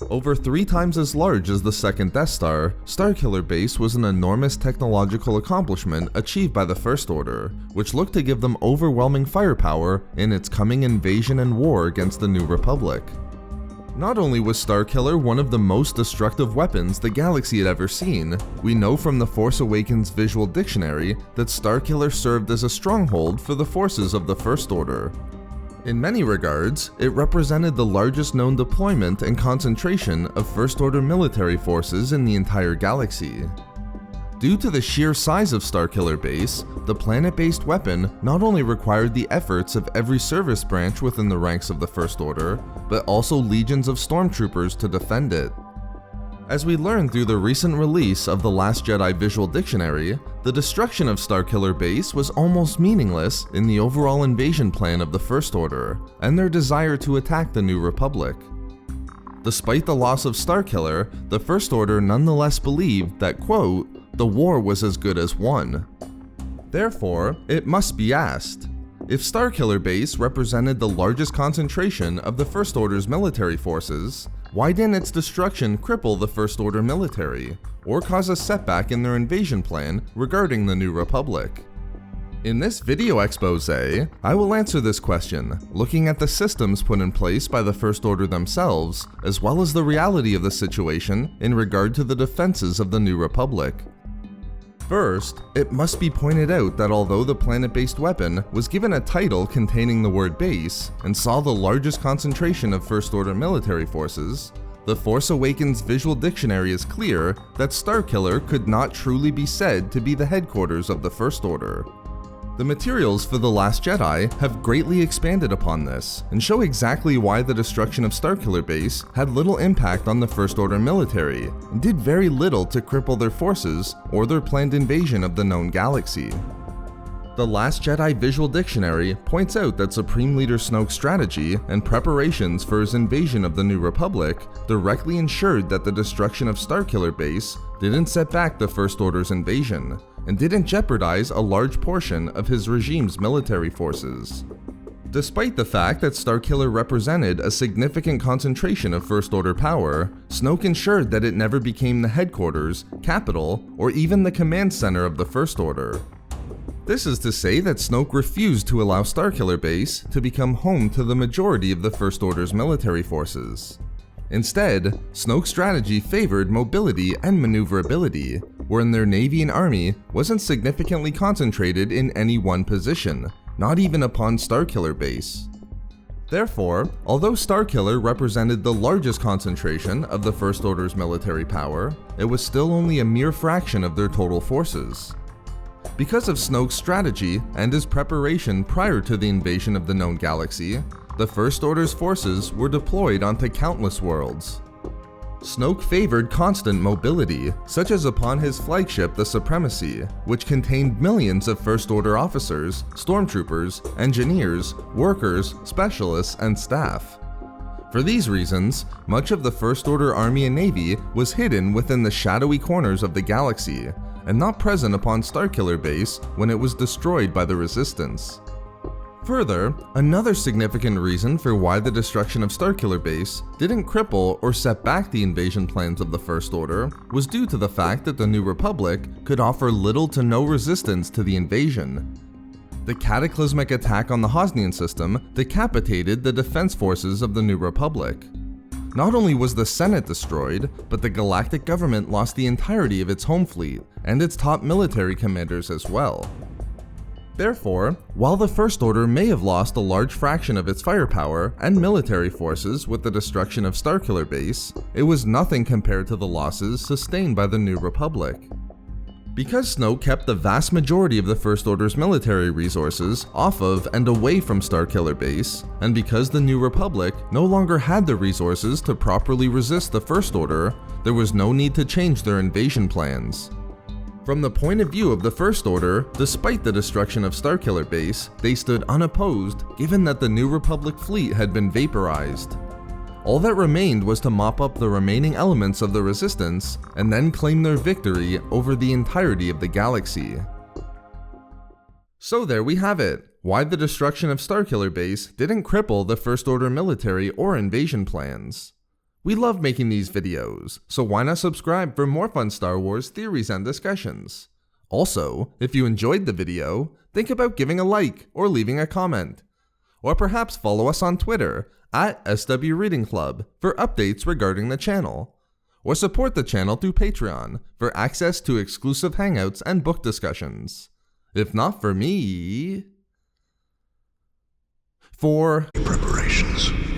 Over 3 times as large as the second Death Star, Starkiller Base was an enormous technological accomplishment achieved by the First Order, which looked to give them overwhelming firepower in its coming invasion and war against the New Republic. Not only was Starkiller one of the most destructive weapons the galaxy had ever seen, we know from the Force Awakens visual dictionary that Starkiller served as a stronghold for the forces of the First Order. In many regards, it represented the largest known deployment and concentration of First Order military forces in the entire galaxy. Due to the sheer size of Starkiller Base, the planet-based weapon not only required the efforts of every service branch within the ranks of the First Order, but also legions of stormtroopers to defend it. As we learned through the recent release of the Last Jedi Visual Dictionary, the destruction of Starkiller Base was almost meaningless in the overall invasion plan of the First Order, and their desire to attack the New Republic. Despite the loss of Starkiller, the First Order nonetheless believed that, quote, "the war was as good as won." Therefore, it must be asked, if Starkiller Base represented the largest concentration of the First Order's military forces, why didn't its destruction cripple the First Order military, or cause a setback in their invasion plan regarding the New Republic? In this video expose, I will answer this question, looking at the systems put in place by the First Order themselves, as well as the reality of the situation in regard to the defenses of the New Republic. First, it must be pointed out that although the planet-based weapon was given a title containing the word base and saw the largest concentration of First Order military forces, the Force Awakens visual dictionary is clear that Starkiller could not truly be said to be the headquarters of the First Order. The materials for The Last Jedi have greatly expanded upon this, and show exactly why the destruction of Starkiller Base had little impact on the First Order military, and did very little to cripple their forces or their planned invasion of the known galaxy. The Last Jedi Visual Dictionary points out that Supreme Leader Snoke's strategy and preparations for his invasion of the New Republic directly ensured that the destruction of Starkiller Base didn't set back the First Order's invasion, and didn't jeopardize a large portion of his regime's military forces. Despite the fact that Starkiller represented a significant concentration of First Order power, Snoke ensured that it never became the headquarters, capital, or even the command center of the First Order. This is to say that Snoke refused to allow Starkiller Base to become home to the majority of the First Order's military forces. Instead, Snoke's strategy favored mobility and maneuverability, wherein their navy and army wasn't significantly concentrated in any one position, not even upon Starkiller Base. Therefore, although Starkiller represented the largest concentration of the First Order's military power, it was still only a mere fraction of their total forces. Because of Snoke's strategy and his preparation prior to the invasion of the known galaxy, the First Order's forces were deployed onto countless worlds. Snoke favored constant mobility, such as upon his flagship the Supremacy, which contained millions of First Order officers, stormtroopers, engineers, workers, specialists, and staff. For these reasons, much of the First Order Army and Navy was hidden within the shadowy corners of the galaxy, and not present upon Starkiller Base when it was destroyed by the Resistance. Further, another significant reason for why the destruction of Starkiller Base didn't cripple or set back the invasion plans of the First Order was due to the fact that the New Republic could offer little to no resistance to the invasion. The cataclysmic attack on the Hosnian system decapitated the defense forces of the New Republic. Not only was the Senate destroyed, but the galactic government lost the entirety of its home fleet and its top military commanders as well. Therefore, while the First Order may have lost a large fraction of its firepower and military forces with the destruction of Starkiller Base, it was nothing compared to the losses sustained by the New Republic. Because Snoke kept the vast majority of the First Order's military resources off of and away from Starkiller Base, and because the New Republic no longer had the resources to properly resist the First Order, there was no need to change their invasion plans. From the point of view of the First Order, despite the destruction of Starkiller Base, they stood unopposed given that the New Republic fleet had been vaporized. All that remained was to mop up the remaining elements of the Resistance and then claim their victory over the entirety of the galaxy. So there we have it, why the destruction of Starkiller Base didn't cripple the First Order military or invasion plans. We love making these videos, so why not subscribe for more fun Star Wars theories and discussions? Also, if you enjoyed the video, think about giving a like or leaving a comment. Or perhaps follow us on Twitter at SW Reading Club for updates regarding the channel. Or support the channel through Patreon for access to exclusive hangouts and book discussions. If not for me... For... Preparations.